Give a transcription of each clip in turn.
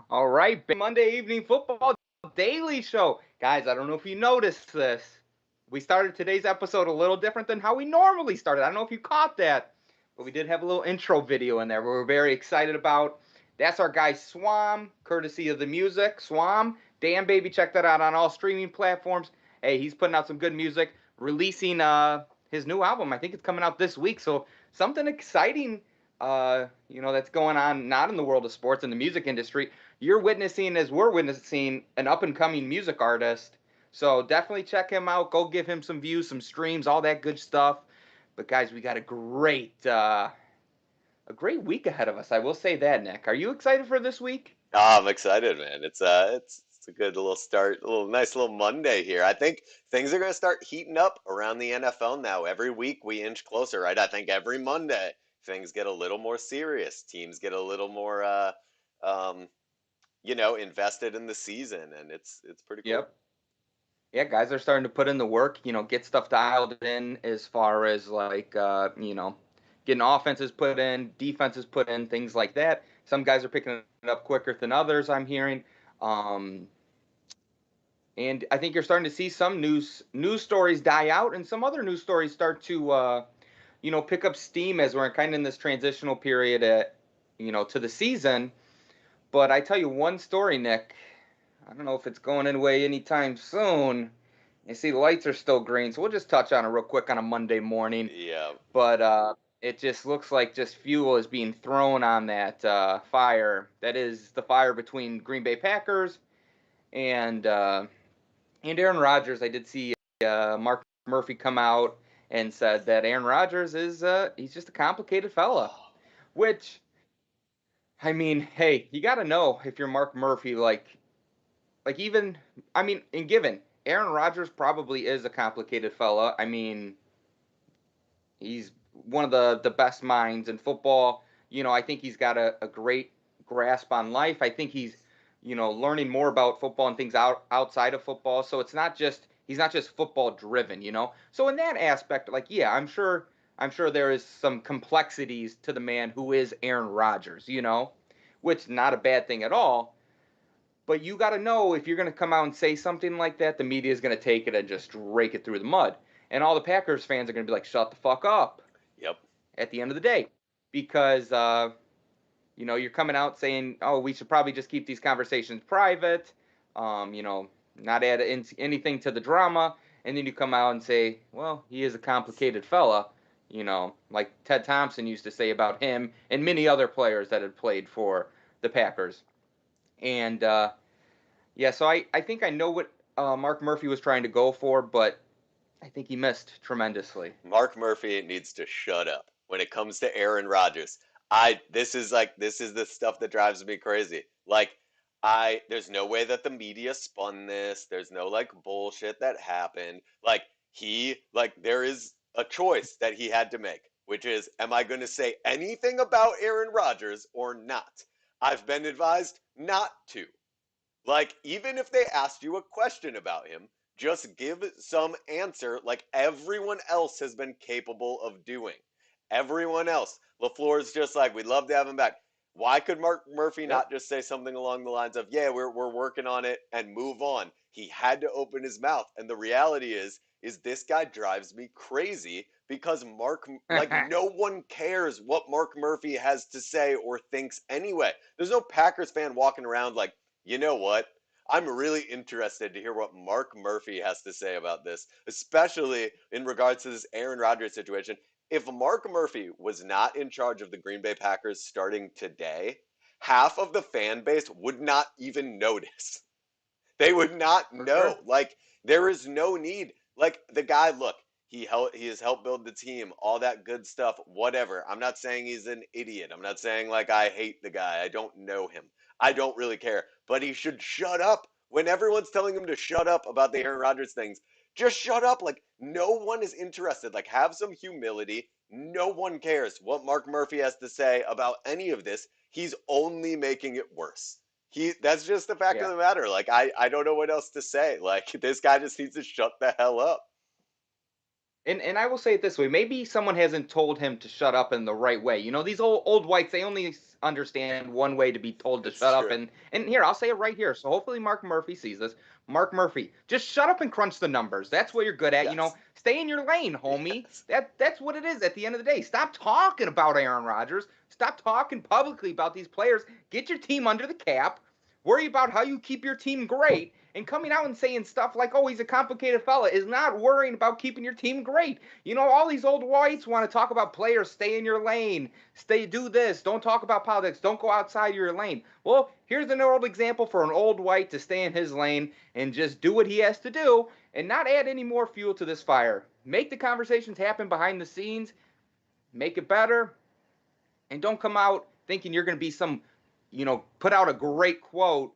All right, Monday Evening Football Daily Show. Guys, I don't know if you noticed this. We started today's episode a little different than how we normally started. I don't know if you caught that, but we did have a little intro video in there we're very excited about. That's our guy Swam, courtesy of the music. Swam, damn baby, check that out on all streaming platforms. Hey, he's putting out some good music, releasing his new album. I think it's coming out this week, so something exciting that's going on not in the world of sports, in the music industry. You're witnessing, as we're witnessing, an up and coming music artist. So definitely check him out. Go give him some views, some streams, all that good stuff. But guys, we got a great week ahead of us. I will say that, Nick. Are you excited for this week? Oh, I'm excited, man. It's a good little start, a little nice little Monday here. I think things are going to start heating up around the NFL now. Every week we inch closer, right? I think every Monday things get a little more serious. Teams get a little more um, invested in the season, and it's pretty cool. Yep. Yeah, guys are starting to put in the work, get stuff dialed in as far as getting offenses put in, defenses put in, things like that. Some guys are picking it up quicker than others, I'm hearing. Um, and I think you're starting to see some news stories die out and some other news stories start to pick up steam as we're kind of in this transitional period to the season. But I tell you one story, Nick. I don't know if it's going away anytime soon. You see, the lights are still green, so we'll just touch on it real quick on a Monday morning. Yeah. But it just looks like just fuel is being thrown on that fire. That is the fire between Green Bay Packers and Aaron Rodgers. I did see Mark Murphy come out and said that Aaron Rodgers is he's just a complicated fella. Which, I mean, hey, you got to know if you're Mark Murphy, even, I mean, and given Aaron Rodgers probably is a complicated fella. I mean, he's one of the best minds in football. I think he's got a great grasp on life. I think he's, learning more about football and things outside of football. So it's not just he's not just football driven. So in that aspect, yeah, I'm sure there is some complexities to the man who is Aaron Rodgers, which not a bad thing at all. But you got to know if you're going to come out and say something like that, the media is going to take it and just rake it through the mud. And all the Packers fans are going to be like, shut the fuck up Yep. at the end of the day. Because, you're coming out saying, oh, we should probably just keep these conversations private, not add anything to the drama. And then you come out and say, well, he is a complicated fella, like Ted Thompson used to say about him and many other players that had played for the Packers. And yeah, so I think I know what Mark Murphy was trying to go for, but I think he missed tremendously. Mark Murphy needs to shut up when it comes to Aaron Rodgers. This is the stuff that drives me crazy. There's no way that the media spun this. There's no bullshit that happened. There is a choice that he had to make, which is, am I going to say anything about Aaron Rodgers or not? I've been advised not to. Even if they asked you a question about him, just give some answer like everyone else has been capable of doing. Everyone else. LaFleur's just like, we'd love to have him back. Why could Mark Murphy Yep. not just say something along the lines of, yeah, we're working on it and move on? He had to open his mouth. And the reality is this guy drives me crazy because no one cares what Mark Murphy has to say or thinks anyway. There's no Packers fan walking around like, you know what? I'm really interested to hear what Mark Murphy has to say about this, especially in regards to this Aaron Rodgers situation. If Mark Murphy was not in charge of the Green Bay Packers starting today, half of the fan base would not even notice. They would not For know. sure. There is no need. The guy, look, He has helped build the team, all that good stuff, whatever. I'm not saying he's an idiot. I'm not saying like I hate the guy. I don't know him. I don't really care. But he should shut up when everyone's telling him to shut up about the Aaron Rodgers things. Just shut up. Like no one is interested. Like have some humility. No one cares what Mark Murphy has to say about any of this. He's only making it worse. That's just the fact of Yeah. the matter. Like I don't know what else to say. Like this guy just needs to shut the hell up. And I will say it this way: maybe someone hasn't told him to shut up in the right way. You know, these old whites, they only understand one way to be told to It's shut up. true. And here, I'll say it right here. So hopefully Mark Murphy sees this. Mark Murphy, just shut up and crunch the numbers. That's what you're good at. You know, Yes. stay in your lane, homie. Yes. That's what it is at the end of the day. Stop talking about Aaron Rodgers. Stop talking publicly about these players. Get your team under the cap. Worry about how you keep your team great. And coming out and saying stuff like, oh, he's a complicated fella, is not worrying about keeping your team great. You know, all these old whites want to talk about players, stay in your lane, do this, don't talk about politics, don't go outside your lane. Well, here's an old example for an old white to stay in his lane and just do what he has to do and not add any more fuel to this fire. Make the conversations happen behind the scenes, make it better, and don't come out thinking you're going to be some, put out a great quote.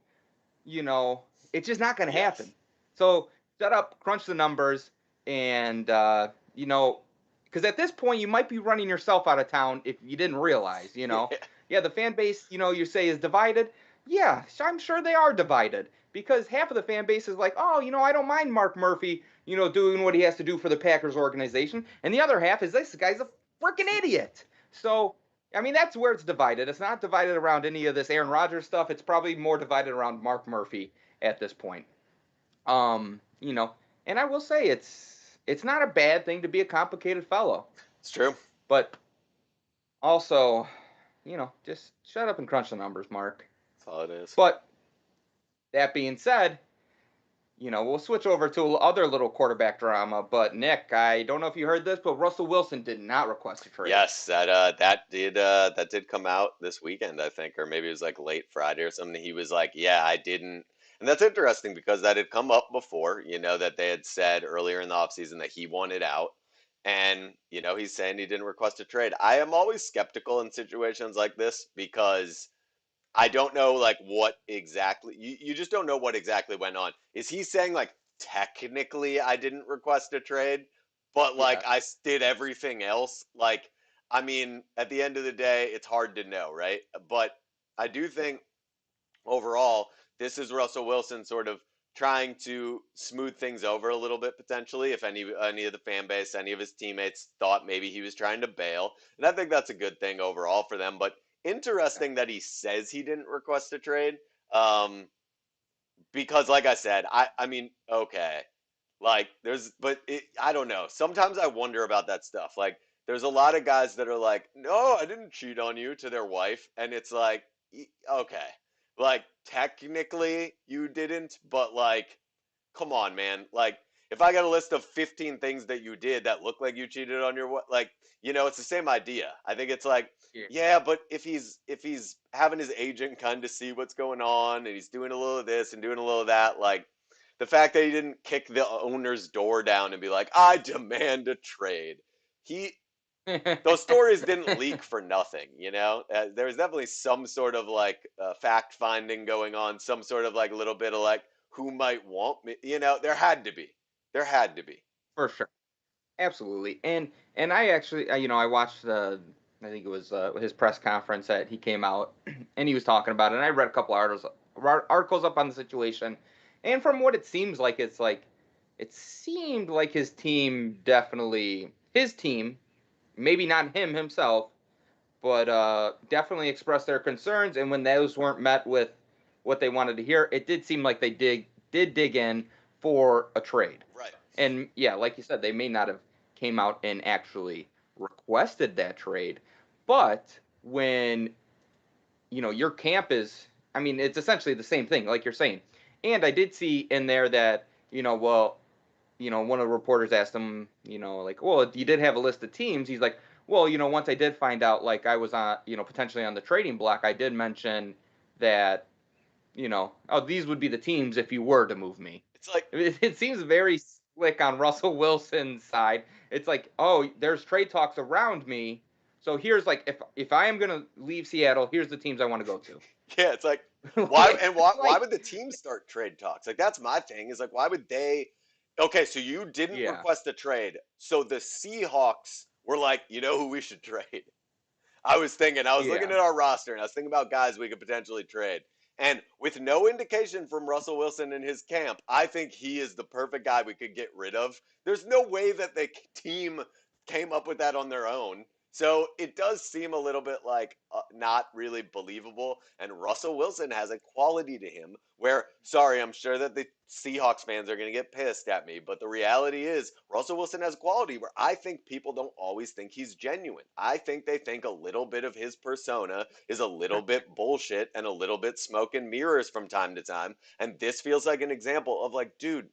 you know, it's just not going to Yes. happen. So shut up, crunch the numbers, and because at this point you might be running yourself out of town if you didn't realize. Yeah, the fan base, you say is divided. Yeah, I'm sure they are divided because half of the fan base is like, oh, I don't mind Mark Murphy, doing what he has to do for the Packers organization, and the other half is this guy's a freaking idiot. So I mean, that's where it's divided. It's not divided around any of this Aaron Rodgers stuff. It's probably more divided around Mark Murphy at this point. You know, and I will say it's not a bad thing to be a complicated fellow, It's true. but also, just shut up and crunch the numbers, Mark. That's all it is. But that being said, we'll switch over to other little quarterback drama. But Nick, I don't know if you heard this, but Russell Wilson did not request a trade. Yes, that did come out this weekend, I think, or maybe it was like late Friday or something. He was like, "Yeah, I didn't," and that's interesting because that had come up before. That they had said earlier in the offseason that he wanted out, and he's saying he didn't request a trade. I am always skeptical in situations like this because I don't know like what exactly you just don't know what exactly went on. Is he saying like technically I didn't request a trade, but like Yes. did everything else? Like I mean, at the end of the day, it's hard to know, right? But I do Yeah. think overall, this is Russell Wilson sort of trying to smooth things over a little bit potentially. If any of the fan base, any of his teammates thought maybe he was trying to bail, and I think that's a good thing overall for them. But interesting that he says he didn't request a trade. Um, because like I said, I mean, okay, like I don't know. Sometimes I wonder about that stuff. Like there's a lot of guys that are like, "No, I didn't cheat on you" to their wife, and it's like, okay, like technically you didn't, but like come on, man. Like, if I got a list of 15 things that you did that look like you cheated on your like, it's the same idea. I think it's like, Yeah. yeah, but if he's having his agent kind of see what's going on and he's doing a little of this and doing a little of that, like the fact that he didn't kick the owner's door down and be like, I demand a trade. He those stories didn't leak for nothing, there was definitely some sort of like fact finding going on, some sort of like little bit of like who might want me, there had to be. For sure. Absolutely. And I actually, I watched I think it was his press conference that he came out and he was talking about it. And I read a couple articles up on the situation, and from what it seems like, it seemed like his team, maybe not him himself, but definitely expressed their concerns. And when those weren't met with what they wanted to hear, it did seem like they did dig in for a trade. Right. And yeah, like you said, they may not have came out and actually requested that trade, but when your camp is, I mean, it's essentially the same thing, like you're saying. And I did see in there that well, one of the reporters asked him, like, well, you did have a list of teams. He's like, well, once I did find out, like, I was on, potentially on the trading block, I did mention that, oh, these would be the teams if you were to move me. It's like It seems very click on Russell Wilson's side. It's like, oh, there's trade talks around me. So here's like, if I am gonna leave Seattle, here's the teams I want to go to. Yeah, it's like why Like, and it's why like, would the team start trade talks? Like that's my thing. Is like why would they Okay, so you didn't yeah, request a trade. So the Seahawks were like, "You know who we should trade?" I was looking yeah, at our roster and I was thinking about guys we could potentially trade. And with no indication from Russell Wilson in his camp, I think he is the perfect guy we could get rid of. There's no way that the team came up with that on their own. So it does seem a little bit like not really believable. And Russell Wilson has a quality to him where, sorry, I'm sure that the Seahawks fans are going to get pissed at me, but the reality is Russell Wilson has a quality where I think people don't always think he's genuine. I think they think a little bit of his persona is a little bit bullshit and a little bit smoke and mirrors from time to time. And this feels like an example of like, dude,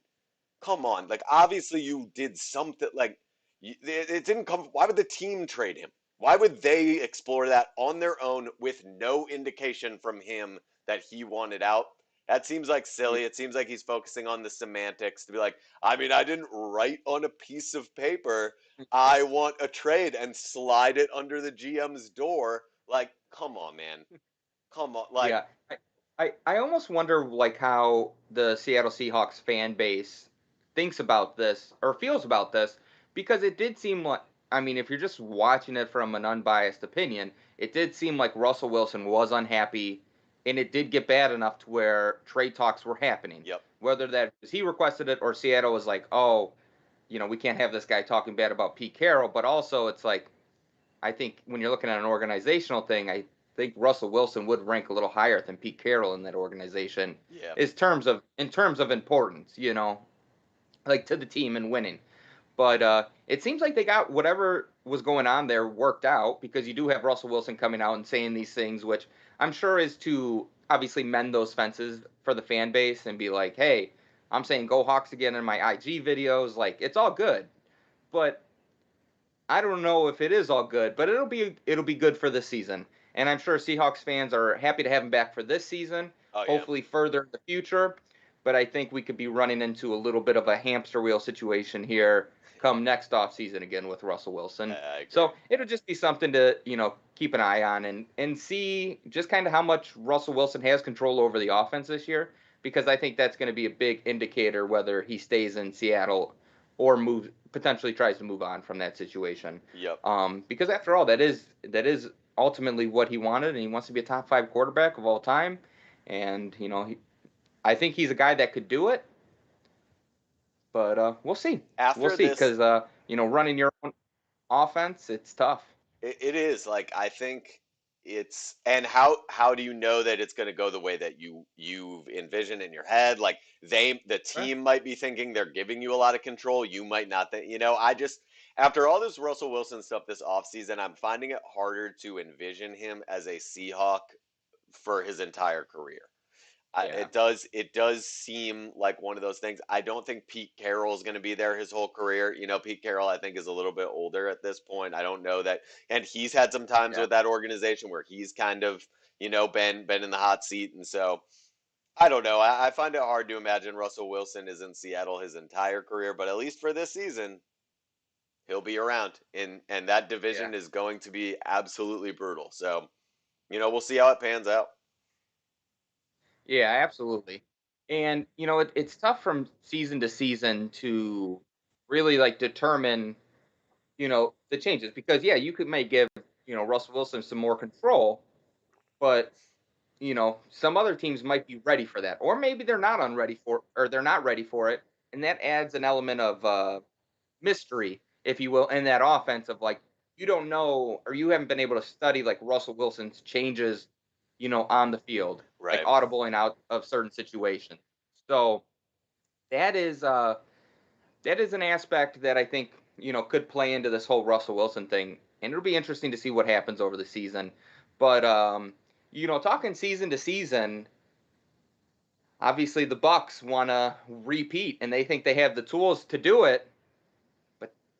come on. Like, obviously, you did something. Like, it didn't come. Why would the team trade him? Why would they explore that on their own with no indication from him that he wanted out? That seems like yeah, silly. It seems like he's focusing on the semantics to be like, I mean, I didn't write on a piece of paper, I want a trade and slide it under the GM's door. Like, come on, man. Come on. Like, yeah. I almost wonder like how the Seattle Seahawks fan base thinks about this or feels about this because it did seem like, I mean, if you're just watching it from an unbiased opinion, it did seem like Russell Wilson was unhappy, and it did get bad enough to where trade talks were happening. yep. Whether that was he requested it or Seattle was like, oh, we can't have this guy talking bad about Pete Carroll. But also, it's like, I think when you're looking at an organizational thing, I think Russell Wilson would rank a little higher than Pete Carroll in that organization, Yeah. is terms of in terms of importance, like to the team and winning. But it seems like they got whatever was going on there worked out because you do have Russell Wilson coming out and saying these things, which I'm sure is to obviously mend those fences for the fan base and be like, hey, I'm saying go Hawks again in my IG videos. Like, it's all good. But I don't know if it is all good, but it'll be good for this season. And I'm sure Seahawks fans are happy to have him back for this season, Oh, yeah. hopefully further in the future. But I think we could be running into a little bit of a hamster wheel situation here come next off season again with Russell Wilson. I agree. So it'll just be something to, keep an eye on and see just kind of how much Russell Wilson has control over the offense this year, because I think that's going to be a big indicator whether he stays in Seattle or moves potentially tries to move on from that situation. Yep. Because after all, that is ultimately what he wanted, and he wants to be a top five quarterback of all time. And I think he's a guy that could do it, but we'll see. We'll After see, this, because running your own offense, it's tough. it is like I think it's and how do you know that it's going to go the way that you've envisioned in your head? Like the Right. team might be thinking they're giving you a lot of control. You might not think. I just after all this Russell Wilson stuff this offseason, I'm finding it harder to envision him as a Seahawk for his entire career. Yeah. It does seem like one of those things. I don't think Pete Carroll is going to be there his whole career. Pete Carroll I think is a little bit older at this point. I don't know that, and he's had some times Yeah. with that organization where he's kind of been in the hot seat, and so I don't know. I find it hard to imagine Russell Wilson is in Seattle his entire career, but at least for this season, he'll be around, and that Yeah. division is going to be absolutely brutal. So we'll see how it pans out. Yeah, absolutely. And it's tough from season to season to really like determine the changes, because yeah, you could may give Russell Wilson some more control, but some other teams might be ready for that, or maybe they're not ready for it, and that adds an element of mystery, if you will, in that offense of like, you don't know, or you haven't been able to study like Russell Wilson's changes, on the field, like Right. audibling out of certain situations. So that is uh that is an aspect that I think could play into this whole Russell Wilson thing, and it'll be interesting to see what happens over the season. But talking season to season, obviously the Bucks want to repeat, and they think they have the tools to do it.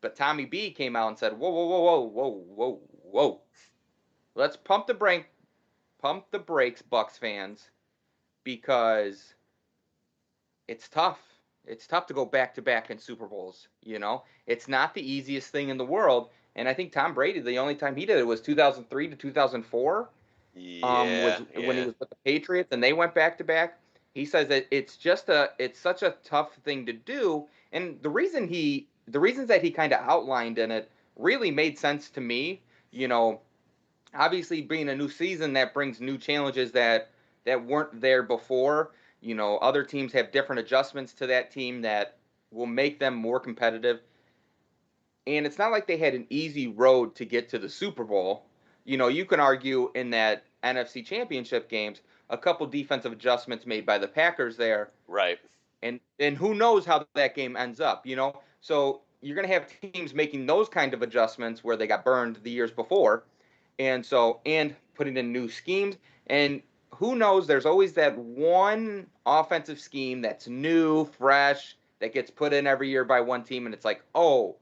But Tommy B came out and said, "Whoa, whoa, whoa, whoa, whoa, whoa, whoa! Let's pump the brakes, Bucks fans, because it's tough. it's tough to go back to back in Super Bowls. It's not the easiest thing in the world. And I think Tom Brady, the only time he did it was 2003 to 2004. Was Yeah, when he yeah. was with the Patriots and they went back to back. He says that it's such a tough thing to do, and the reasons that he kind of outlined in it really made sense to me. You know, Obviously being a new season that brings new challenges that weren't there before. Other teams have different adjustments to that team that will make them more competitive. And it's not like they had an easy road to get to the Super Bowl. You can argue in that NFC Championship games, a couple defensive adjustments made by the Packers there, Right. and who knows how that game ends up. So you're going to have teams making those kind of adjustments where they got burned the years before, and putting in new schemes, and who knows, there's always that one offensive scheme that's new, fresh, that gets put in every year by one team, and it's like, oh,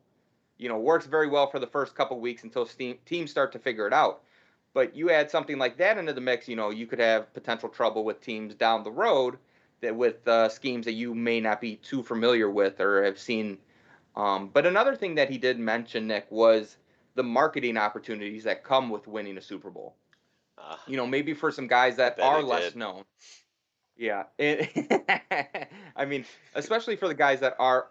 works very well for the first couple weeks until teams start to figure it out. But you add something like that into the mix, you could have potential trouble with teams down the road that with schemes that you may not be too familiar with or have seen. But another thing that he did mention, Nick, was the marketing opportunities that come with winning a Super Bowl. Uh, Maybe for some guys I that bet are he less did. known. Yeah, I mean, especially for the guys that are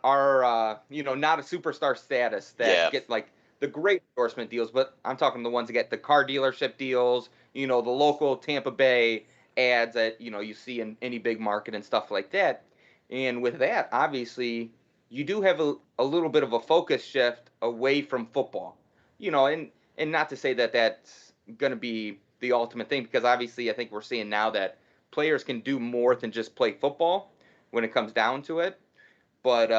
not a superstar status that Yeah. get like the great endorsement deals, but I'm talking the ones that get the car dealership deals, the local Tampa Bay ads that you see in any big market and stuff like that. And with that, obviously, you do have a little bit of a focus shift away from football, and not to say that that's going to be the ultimate thing, because obviously I think we're seeing now that players can do more than just play football when it comes down to it. But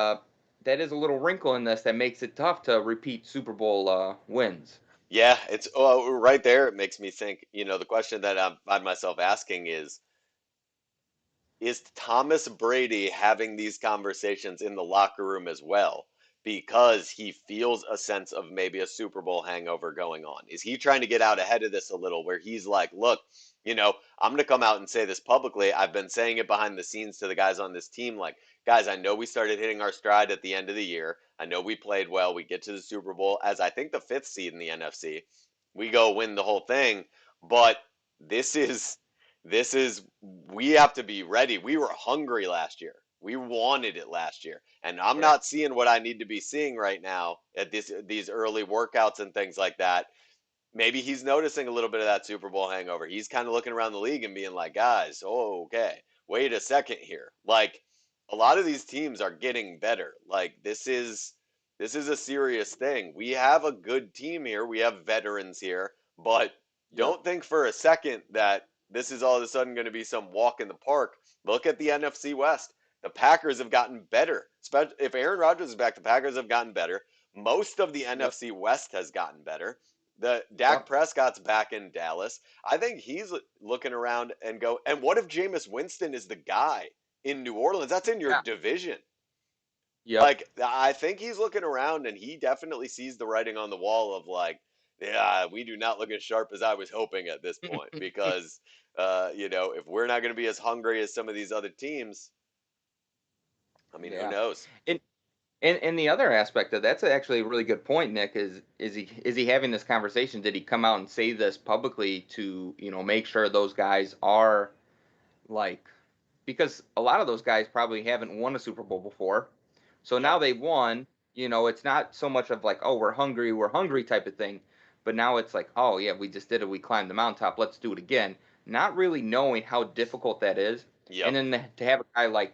that is a little wrinkle in this that makes it tough to repeat Super Bowl wins. Yeah, it's right there. It makes me think, the question that I find myself asking is Thomas Brady having these conversations in the locker room as well because he feels a sense of maybe a Super Bowl hangover going on? Is he trying to get out ahead of this a little where he's like, look, I'm going to come out and say this publicly. I've been saying it behind the scenes to the guys on this team like, guys, I know we started hitting our stride at the end of the year. I know we played well. We get to the Super Bowl as I think the fifth seed in the NFC. We go win the whole thing, but this is this is we have to be ready. We were hungry last year. We wanted it last year. And I'm Yeah, not seeing what I need to be seeing right now at these early workouts and things like that. Maybe he's noticing a little bit of that Super Bowl hangover. He's kind of looking around the league and being like, guys, oh, okay, wait a second here. Like a lot of these teams are getting better. Like this is a serious thing. We have a good team here. We have veterans here, but yep, don't think for a second that this is all of a sudden going to be some walk in the park. Look at the NFC West. The Packers have gotten better. If Aaron Rodgers is back, the Packers have gotten better. Most of the yep, NFC West has gotten better. The Dak yep. Prescott's back in Dallas. I think he's looking around and go, and what if Jameis Winston is the guy in New Orleans? That's in your Yeah, division. yep. Like, I think he's looking around and he definitely sees the writing on the wall of like, yeah, we do not look as sharp as I was hoping at this point because, if we're not going to be as hungry as some of these other teams, I mean, who Yeah. knows? And and the other aspect of that's actually a really good point, Nick. Is he having this conversation? Did he come out and say this publicly to make sure those guys are like, because a lot of those guys probably haven't won a Super Bowl before. So Yep. now they won. It's not so much of like, oh, we're hungry type of thing, but now it's like, oh yeah, we just did it. We climbed the mountaintop. Let's do it again. Not really knowing how difficult that is, and Yep. then to have a guy like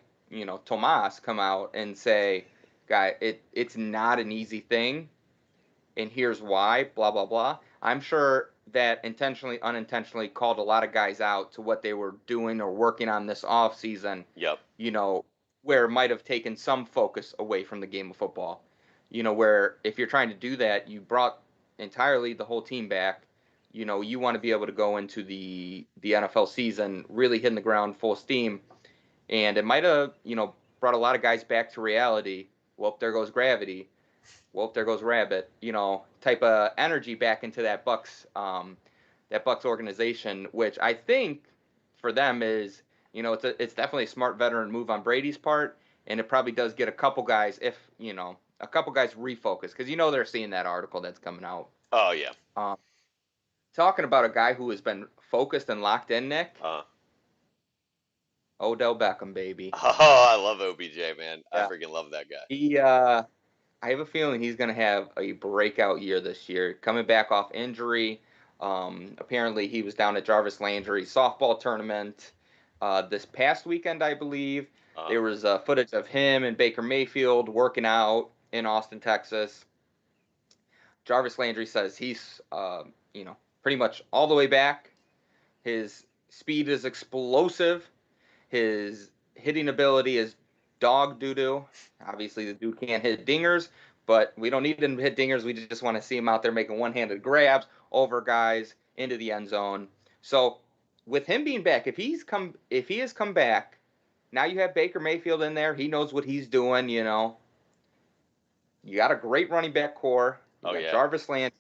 Tomas come out and say, guy, it's not an easy thing, and here's why, blah blah blah. I'm sure that intentionally, unintentionally called a lot of guys out to what they were doing or working on this off season, Yep. you know, where it might have taken some focus away from the game of football. Where if you're trying to do that, you brought entirely the whole team back. You want to be able to go into the NFL season really hitting the ground full steam, and it might have brought a lot of guys back to reality. Well, there goes gravity. Well, there goes Rabbit, type of energy back into that Bucks organization, which I think for them is, it's definitely a smart veteran move on Brady's part, and it probably does get a couple guys, if a couple guys refocus, because they're seeing that article that's coming out. Oh yeah. Um, Talking about a guy who has been focused and locked in, Nick. Uh, Odell Beckham, baby. oh, I love OBJ, man. I Yeah, freaking love that guy. he. I have a feeling he's going to have a breakout year this year. Coming back off injury, apparently he was down at Jarvis Landry softball tournament this past weekend, I believe. Uh, There was footage of him and Baker Mayfield working out in Austin, Texas. Jarvis Landry says he's, pretty much all the way back. His speed is explosive. His hitting ability is dog doo doo. Obviously, the dude can't hit dingers, but we don't need him to hit dingers. We just want to see him out there making one-handed grabs over guys into the end zone. So, with him being back, if he has come back, now you have Baker Mayfield in there. He knows what he's doing. You got a great running back core. You oh got yeah. Jarvis Landry.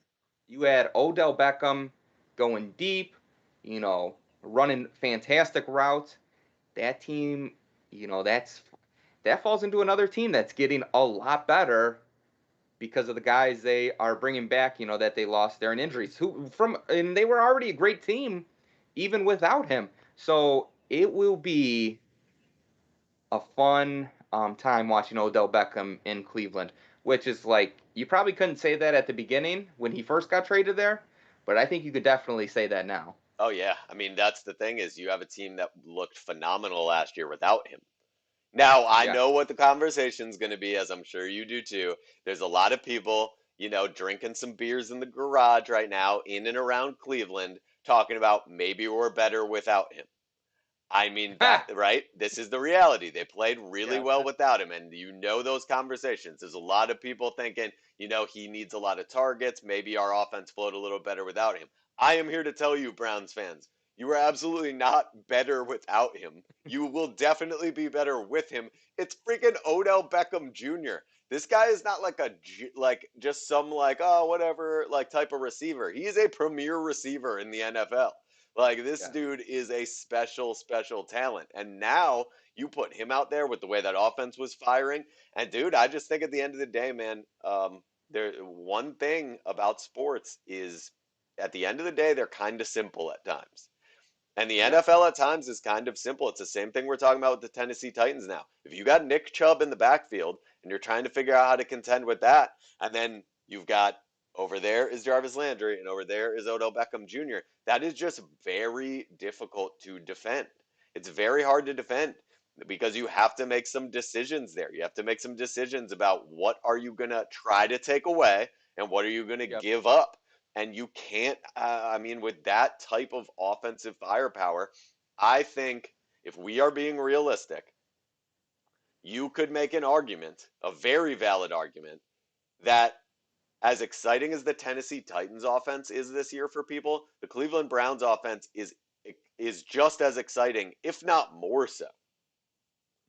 You had Odell Beckham going deep. You know, running fantastic routes. That team, that falls into another team that's getting a lot better because of the guys they are bringing back. That they lost there in injuries. And they were already a great team, even without him. So it will be a fun time watching Odell Beckham in Cleveland, which is like you probably couldn't say that at the beginning when he first got traded there, but I think you could definitely say that now. Oh yeah. I mean, that's the thing is you have a team that looked phenomenal last year without him. Now, I Yeah. know what the conversation's going to be, as I'm sure you do too. There's a lot of people, drinking some beers in the garage right now in and around Cleveland talking about maybe we're better without him. I mean that, right? This is the reality. They played really Yeah. well without him, and those conversations. There's a lot of people thinking, he needs a lot of targets. Maybe our offense flowed a little better without him. I am here to tell you, Browns fans, you are absolutely not better without him. You will definitely be better with him. It's freaking Odell Beckham Jr. This guy is not like like just some like oh whatever like type of receiver. He is a premier receiver in the NFL. Like this Yeah. dude is a special, special talent. And now you put him out there with the way that offense was firing. And dude, I just think at the end of the day, man, there one thing about sports is at the end of the day, they're kind of simple at times. And the Yep. NFL at times is kind of simple. It's the same thing we're talking about with the Tennessee Titans now. If you got Nick Chubb in the backfield and you're trying to figure out how to contend with that, and then you've got over there is Jarvis Landry and over there is Odell Beckham Jr., that is just very difficult to defend. It's very hard to defend because you have to make some decisions there. You have to make some decisions about what are you going to try to take away and what are you going to Yep. give up, and you can't, I mean, with that type of offensive firepower, I think if we are being realistic, you could make an argument, a very valid argument, that as exciting as the Tennessee Titans offense is this year for people, the Cleveland Browns offense is just as exciting, if not more so.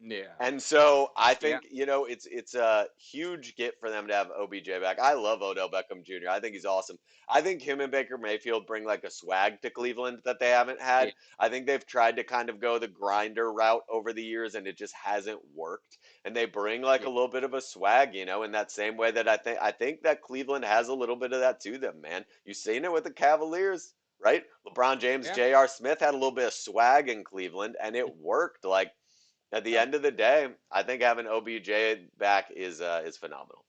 Yeah. And so I Yeah. think, it's a huge get for them to have OBJ back. I love Odell Beckham Jr. I think he's awesome. I think him and Baker Mayfield bring like a swag to Cleveland that they haven't Yeah. had. I think they've tried to kind of go the grinder route over the years and it just hasn't worked. And they bring like Yeah. a little bit of a swag, in that same way that I think that Cleveland has a little bit of that to them, man. You've seen it with the Cavaliers, right? LeBron James, Yeah. J.R. Smith had a little bit of swag in Cleveland and it worked. Like at the Yep. end of the day, I think having OBJ back is phenomenal.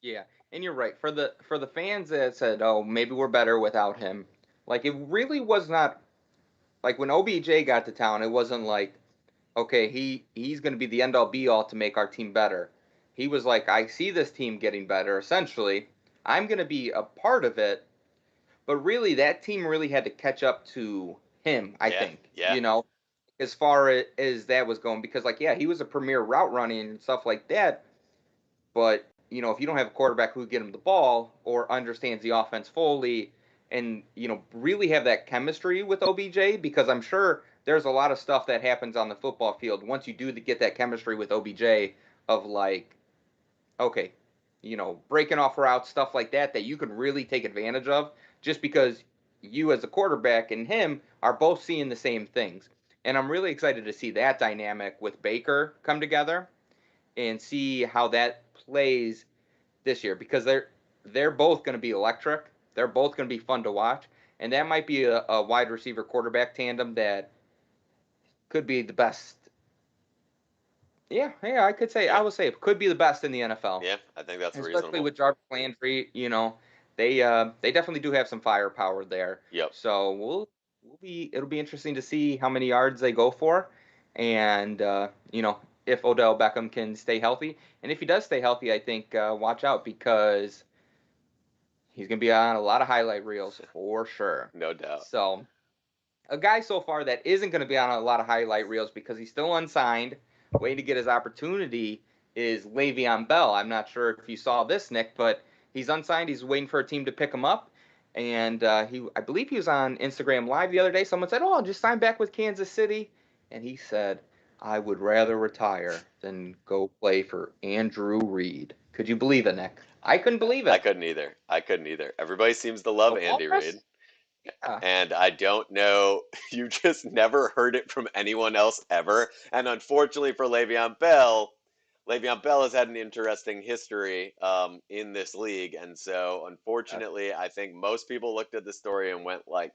Yeah. And you're right. For the fans that said, "Oh, maybe we're better without him," like it really was not like when OBJ got to town. It wasn't like, okay, he's going to be the end all be all to make our team better. He was like, I see this team getting better. Essentially, I'm going to be a part of it. But really, that team really had to catch up to him. I Yeah, think, yeah, as far as that was going, because like, yeah, he was a premier route running and stuff like that. But if you don't have a quarterback who can get him the ball or understands the offense fully, and really have that chemistry with OBJ, because I'm sure there's a lot of stuff that happens on the football field once you do get that chemistry with OBJ of like, okay, breaking off routes, stuff like that, that you can really take advantage of just because you as a quarterback and him are both seeing the same things. And I'm really excited to see that dynamic with Baker come together. and see how that plays this year, because they're both going to be electric. They're both going to be fun to watch, and that might be a wide receiver quarterback tandem that could be the best. Yeah, I Yeah, would say it could be the best in the NFL, yeah, I think that's especially reasonable. with Jarvis Landry. They definitely do have some firepower there. Yep. So it'll be interesting to see how many yards they go for, and if Odell Beckham can stay healthy, and if he does stay healthy, I think watch out, because he's gonna be on a lot of highlight reels for sure. No doubt. So a guy so far that isn't going to be on a lot of highlight reels because he's still unsigned, waiting to get his opportunity, is Le'Veon Bell. I'm not sure if you saw this, Nick, but he's unsigned. He's waiting for a team to pick him up, and I believe he was on Instagram Live the other day. Someone said, "Oh, just sign back with Kansas City," and he said, "I would rather retire than go play for Andrew Reid." Could you believe it, Nick? I couldn't believe I it. couldn't either. I couldn't either. Everybody seems to love The Andy Reid. Walrus? Yeah. And I don't know, you just never heard it from anyone else ever. And unfortunately for Le'Veon Bell has had an interesting history in this league. And so, unfortunately, I think most people looked at the story and went like,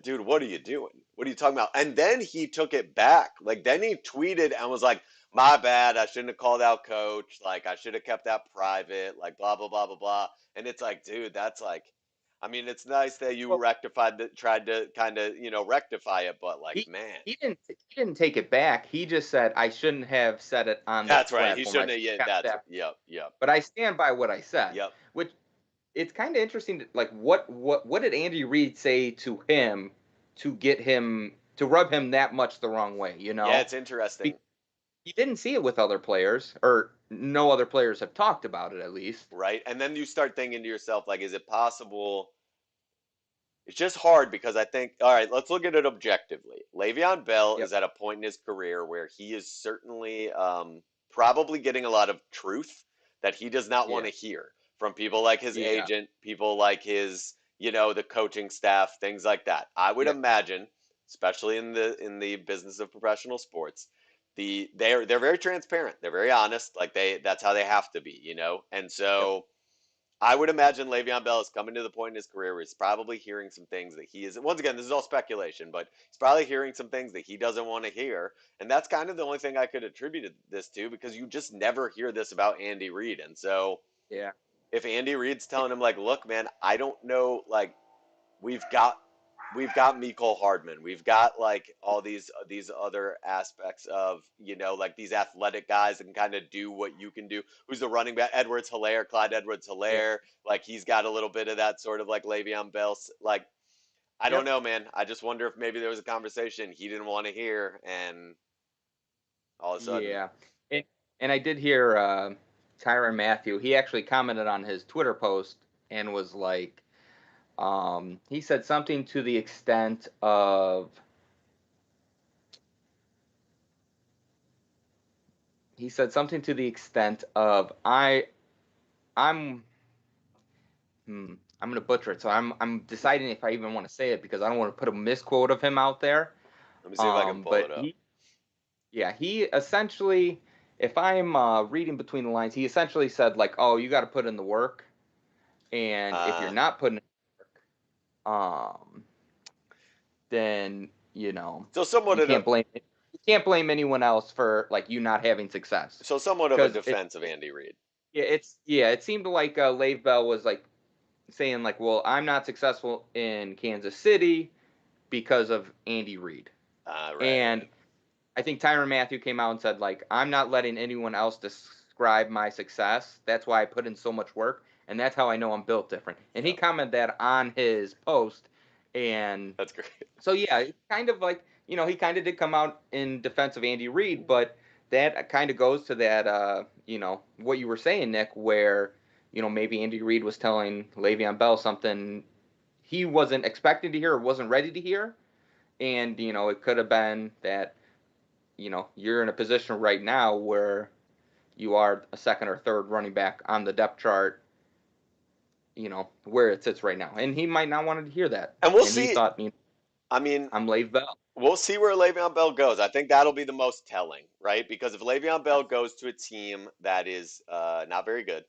dude, what are you doing? What are you talking about? And then he took it back. Like, then he tweeted and was like, my bad. I shouldn't have called out coach. Like, I should have kept that private. Like, blah, blah, blah, blah, blah. And it's like, dude, that's like, I mean, it's nice that you Well, rectified that, tried to kind of, rectify it, but like, He man, he didn't take it back. He just said I shouldn't have said it on this that's right. He platform. I shouldn't should have, yeah, have kept that's, that. yep, yep, But I stand by what I said. yep. Which it's kind of interesting. Like what did Andy Reid say to him to get him to rub him that much the wrong way? Yeah, it's interesting, He didn't see it with other players, or no other players have talked about it at least. right? And then you start thinking to yourself, like, is it possible? It's just hard because I think, all right, let's look at it objectively. Le'Veon Bell Yep. is at a point in his career where he is certainly probably getting a lot of truth that he does not want Yeah. to hear from people like his Yeah. agent, people like his, the coaching staff, things like that. I would Yep. imagine, especially in the business of professional sports, they're very transparent. They're very honest. Like that's how they have to be. And Yep. so I would imagine Le'Veon Bell is coming to the point in his career where he's probably hearing some things that he is. Once again, this is all speculation, but he's probably hearing some things that he doesn't want to hear, and that's kind of the only thing I could attribute this to because you just never hear this about Andy Reid. And so, Yeah. if Andy Reid's telling him like, "Look, man, I don't know, like, we've got we've got Mecole Hardman. We've got like all these other aspects of like these athletic guys that can kind of do what you can do. Who's the running back? Edwards Hilaire, Clyde Edwards Yeah. Hilaire. Like he's got a little bit of that sort of like Le'Veon Bell. Like I don't Yep. know, man. I just wonder if maybe there was a conversation he didn't want to hear, and all of a sudden, Yeah. And, and I did hear Tyrann Mathieu. He actually commented on his Twitter post and was like, he said something to the extent of, I'm, I'm gonna butcher it. So I'm deciding if I even want to say it because I don't want to put a misquote of him out there. let me see if I can pull But it up. he essentially, if I'm reading between the lines, he essentially said like, oh, you got to put in the work, and if you're Uh, not putting in the work, then so somewhat you of a can't blame anyone else for like you not having success, so somewhat of a because defense of Andy Reid. it seemed like Le'Veon Bell was like saying like, well, I'm not successful in Kansas City because of Andy Reid. Right. And I think Tyrann Mathieu came out and said like, I'm not letting anyone else describe my success. That's why I put in so much work, and that's how I know I'm built different. And he Yep. commented that on his post, and That's great. so yeah, it's kind of like he kind of did come out in defense of Andy Reid, but that kind of goes to that what you were saying, Nick, where maybe Andy Reid was telling Le'Veon Bell something he wasn't expecting to hear or wasn't ready to hear, and it could have been that you're in a position right now where you are a second or third running back on the depth chart, where it sits right now, and he might not wanted to hear that, And we'll and he see. thought, I mean, I'm Le'Veon Bell. we'll see where Le'Veon Bell goes. I think that'll be the most telling, right? Because if Le'Veon Yeah. Bell goes to a team that is not very good,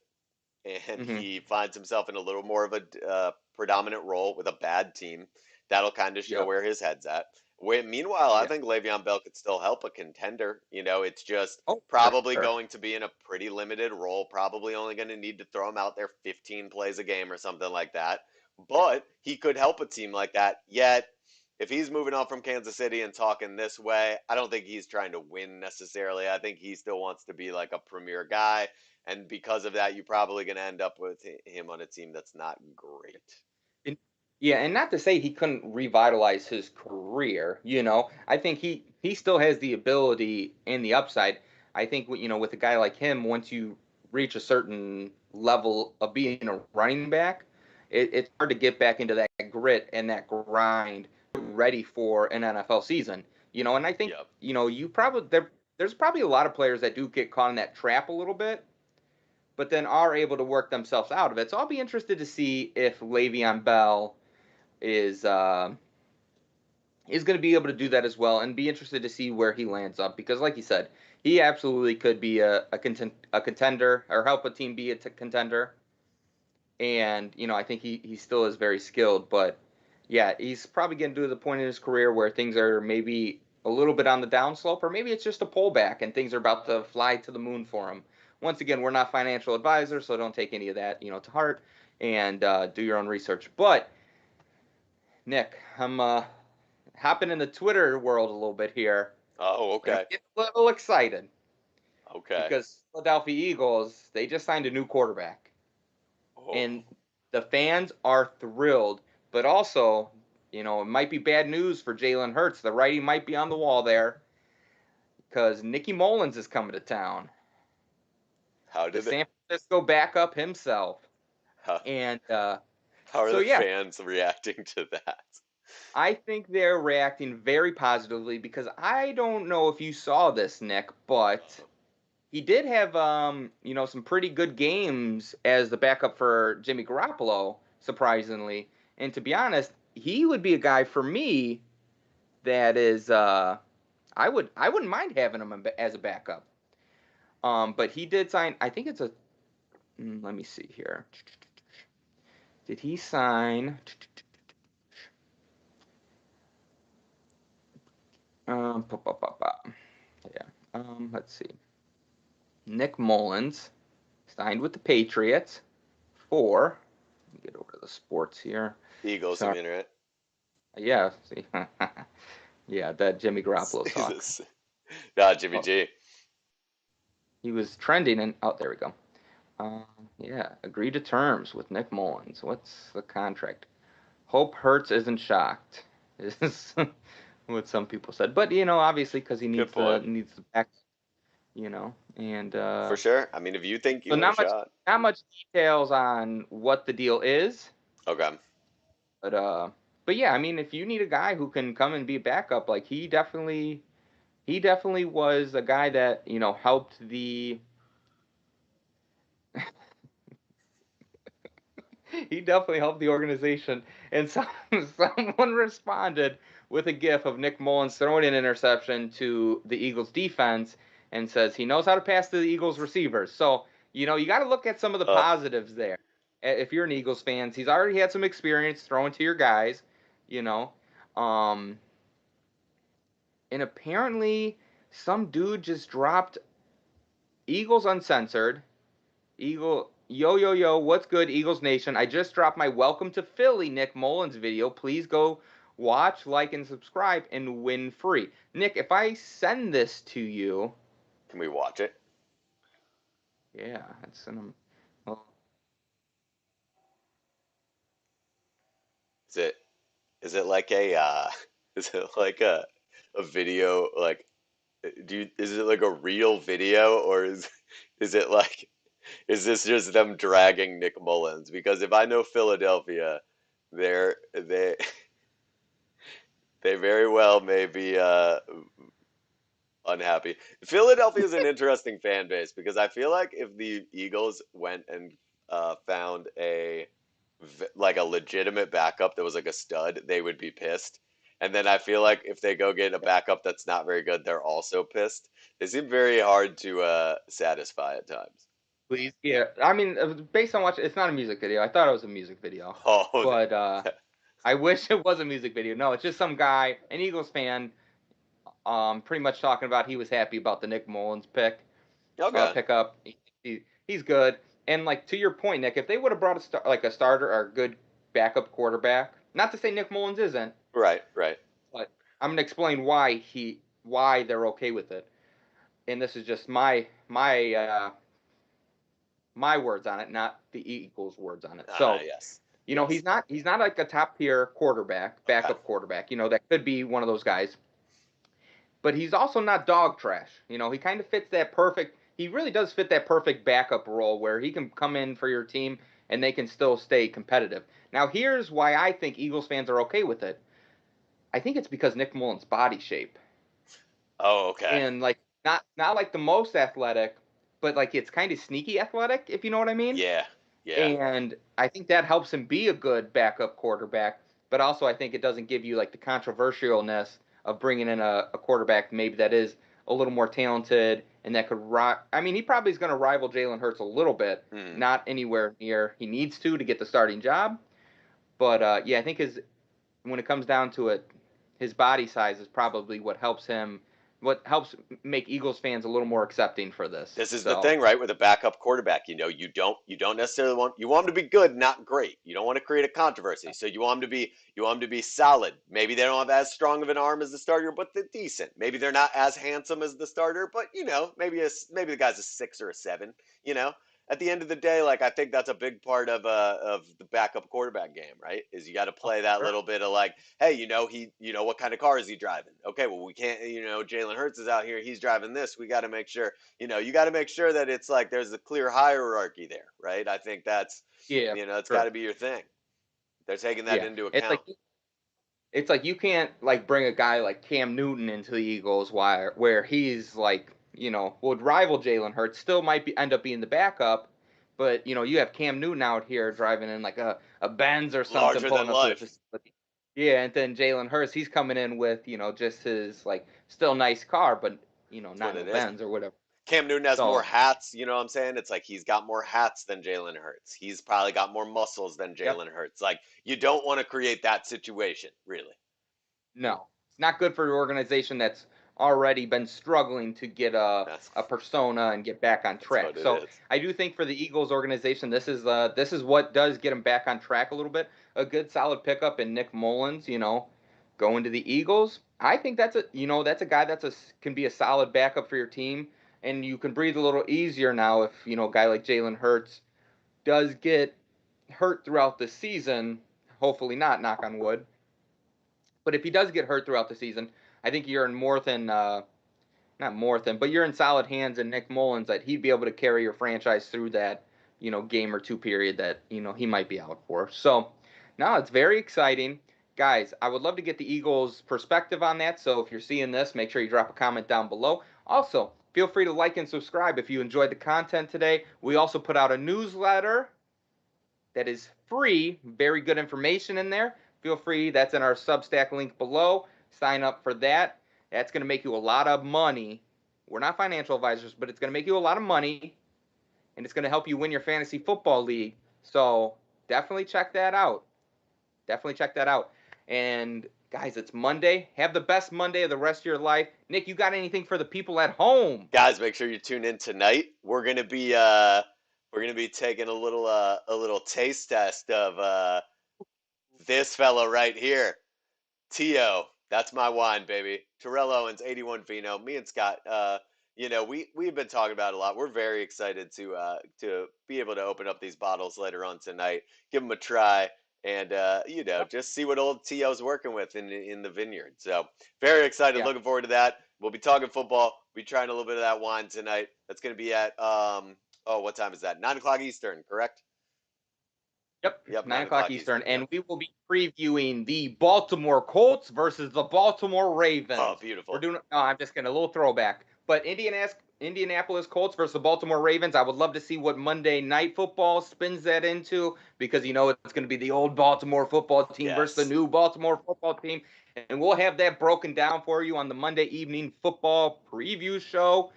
and Hmm. he finds himself in a little more of a predominant role with a bad team, that'll kind of show Yep. where his head's at. Meanwhile, I Yeah. think Le'Veon Bell could still help a contender. It's just Oh, for probably sure. going to be in a pretty limited role, probably only going to need to throw him out there 15 plays a game or something like that. But he could help a team like that. Yet, if he's moving on from Kansas City and talking this way, I don't think he's trying to win necessarily. I think he still wants to be like a premier guy, and because of that, you're probably going to end up with him on a team that's not great. And, yeah, and not to say he couldn't revitalize his career. I think he still has the ability and the upside. I think with a guy like him, once you reach a certain level of being a running back, it's hard to get back into that grit and that grind, ready for an NFL season. And I think Yep. you probably there's probably a lot of players that do get caught in that trap a little bit, but then are able to work themselves out of it. So I'll be interested to see if Le'Veon Bell is uh, is going to be able to do that as well, and be interested to see where he lands up, because, like you said, he absolutely could be a contender, or help a team be a contender. And I think he still is very skilled, but yeah, he's probably getting to the point in his career where things are maybe a little bit on the downslope, or maybe it's just a pullback and things are about to fly to the moon for him. Once again, we're not financial advisors, so don't take any of that to heart, and do your own research. But Nick, I'm hopping in the Twitter world a little bit here, Oh, and I'm okay. getting a little excited Okay. because Philadelphia Eagles, they just signed a new quarterback, Oh, and the fans are thrilled. But also, it might be bad news for Jalen Hurts. The writing might be on the wall there, because Nicky Mullins is coming to town, how the did it? San Francisco backup himself. How, And how are so, the yeah, fans reacting to that? I think they're reacting very positively, because I don't know if you saw this, Nick, but Uh, he did have some pretty good games as the backup for Jimmy Garoppolo, surprisingly. And to be honest, he would be a guy for me that is I wouldn't mind having him as a backup. But he did sign, I think it's a let me see here. Did he sign pa, pa, pa, pa. Yeah. Let's see. Nick Mullins signed with the Patriots for, let me get over to the sports here. Eagles, I Sorry. mean, right? Yeah, see. Yeah, that Jimmy Garoppolo talk. This- Nah, Jimmy Oh, G. he was trending, and oh, there we go. Yeah, agree to terms with Nick Mullins. What's the contract? Hope Hurts isn't shocked. Is what some people said, but obviously, because he Good needs the point. back, and For sure. I mean, if you think so you have a not much, shot. not much details on what the deal is, Okay. but but yeah, I mean, if you need a guy who can come and be a backup, like he definitely was a guy that helped the he definitely helped the organization. And someone responded with a gif of Nick Mullins throwing an interception to the Eagles defense, and says he knows how to pass to the Eagles receivers. So you got to look at some of the Uh, positives there. If you're an Eagles fan, he's already had some experience throwing to your guys, you know. Um, and apparently, some dude just dropped Eagles Uncensored. Eagle, yo, yo, yo, what's good, Eagles Nation? I just dropped my Welcome to Philly Nick Mullins video. Please go watch, like, and subscribe and win free. Nick, if I send this to you, can we watch it? yeah, I'd send him. Well, Is it is it like a is it like a video like is it like a real video or is it like is this just them dragging Nick Mullins? Because if I know Philadelphia, they they very well may be unhappy. Philadelphia is an interesting fan base because I feel like if the Eagles went and found like a legitimate backup that was like a stud, they would be pissed. And then I feel like if they go get a backup that's not very good, they're also pissed. They seem very hard to satisfy at times. Please, yeah. I mean, based on watching, it's not a music video. I thought it was a music video, Oh, but I wish it was a music video. No, it's just some guy, an Eagles fan, pretty much talking about he was happy about the Nick Mullins okay, pickup. He's good. And like to your point, Nick, if they would have brought a starter or a good backup quarterback, not to say Nick Mullins isn't, right, right. but I'm gonna explain why they're okay with it. And this is just my words on it, not the Eagles' words on it. Ah, So yes, he's yes. not like a top tier Okay, backup quarterback. That could be one of those guys. But he's also not dog trash. He kind of fits that perfect. He really does fit that perfect backup role where he can come in for your team and they can still stay competitive. Now, here's why I think Eagles fans are okay with it. I think it's because Nick Mullins' body shape oh, okay. and like not like the most athletic, but like it's kind of sneaky athletic, if you know what I mean. Yeah, yeah. And I think that helps him be a good backup quarterback. But also, I think it doesn't give you like the controversialness of bringing in a quarterback maybe that is a little more talented and that could. I mean, he probably is going to rival Jalen Hurts a little bit, Hmm. not anywhere near he needs to get the starting job. But yeah, I think when it comes down to it, his body size is probably what helps make Eagles fans a little more accepting for this. This is the So thing, right? With a backup quarterback, you don't necessarily want him to be good, not great. You don't want to create a controversy. So you want him to be solid. Maybe they don't have as strong of an arm as the starter, but they're decent. Maybe they're not as handsome as the starter, but maybe the guy's a 6 or a 7, you know? At the end of the day, like I think that's a big part of the backup quarterback game, right? Is you got to play that sure. little bit of like, hey, what kind of car is he driving? Okay, well we can't, Jalen Hurts is out here, he's driving this. We got to make sure you got to make sure that it's like there's a clear hierarchy there, right? I think that's, Yeah, it's got sure. to be your thing. They're taking that Yeah, into it's account. like you can't like bring a guy like Cam Newton into the Eagles where he's like would rival Jalen Hurts, still might end up being the backup, but you have Cam Newton out here driving in like a Benz or something Larger pulling than up to the life. facility. Yeah, and then Jalen Hurts he's coming in with just his like still nice car, but That's not what no it is. Benz or whatever. Cam Newton has more So hats, you know what I'm saying? It's like he's got more hats than Jalen Hurts. He's probably got more muscles than yep. Jalen Hurts. Like you don't want to create that situation, really. No, it's not good for your organization that's already been struggling to get That's a persona and get back on that's what track. it So is. I do think for the Eagles organization, this is what does get them back on track a little bit. A good solid pickup in Nick Mullins, going to the Eagles. I think that's a guy can be a solid backup for your team, and you can breathe a little easier now if a guy like Jalen Hurts does get hurt throughout the season. Hopefully not, knock on wood, but if he does get hurt throughout the season, I think you're in more than not more than, but you're in solid hands in Nick Mullins that he'd be able to carry your franchise through that game or two period that he might be out for. So now it's very exciting, guys. I would love to get the Eagles' perspective on that. So if you're seeing this, make sure you drop a comment down below. Also, feel free to like and subscribe if you enjoyed the content today. We also put out a newsletter that is free. Very good information in there. Feel free. That's in our Substack link below. Sign up for that. That's going to make you a lot of money. We're not financial advisors, but it's going to make you a lot of money, and it's going to help you win your fantasy football league. So definitely check that out. Definitely check that out. And guys, it's Monday. Have the best Monday of the rest of your life. Nick, you got anything for the people at home? Guys, make sure you tune in tonight. We're gonna be taking a little taste test of this fella right here. Tio, that's my wine, baby. Terrell Owens, 81 Vino. Me and Scott, we've been talking about it a lot. We're very excited to be able to open up these bottles later on tonight, give them a try, and Yep. just see what old Tio's working with in the vineyard. So very excited, Yeah. looking forward to that. We'll be talking football. We'll be trying a little bit of that wine tonight. That's going to be at what time is that? 9 o'clock Eastern, correct? Yep, Yep, nine 9 o'clock o'clock Eastern, Eastern. Yep. and we will be previewing the Baltimore Colts versus the Baltimore Oh, Ravens. We're beautiful. doing. Oh, I'm just gonna a little throwback, but Indianapolis Colts versus the Baltimore Ravens. I would love to see what Monday Night Football spins that into, because it's going to be the old Baltimore football team versus the Yes. new Baltimore football team. And we'll have that broken down for you on the Monday evening football preview show.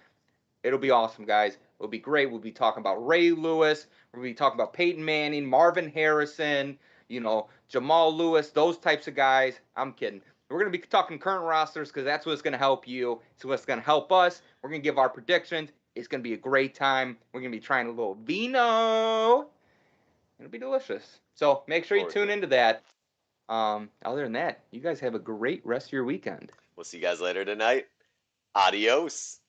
It'll be awesome, guys. It'll be great. We'll be talking about Ray Lewis. We'll be talking about Peyton Manning, Marvin Harrison, Jamal Lewis, those types of guys. I'm kidding. We're going to be talking current rosters because that's what's going to help you. It's what's going to help us. We're going to give our predictions. It's going to be a great time. We're going to be trying a little vino. It'll be delicious. So make sure you Forward to tune it. into that. Other than that, you guys have a great rest of your weekend. We'll see you guys later tonight. Adios.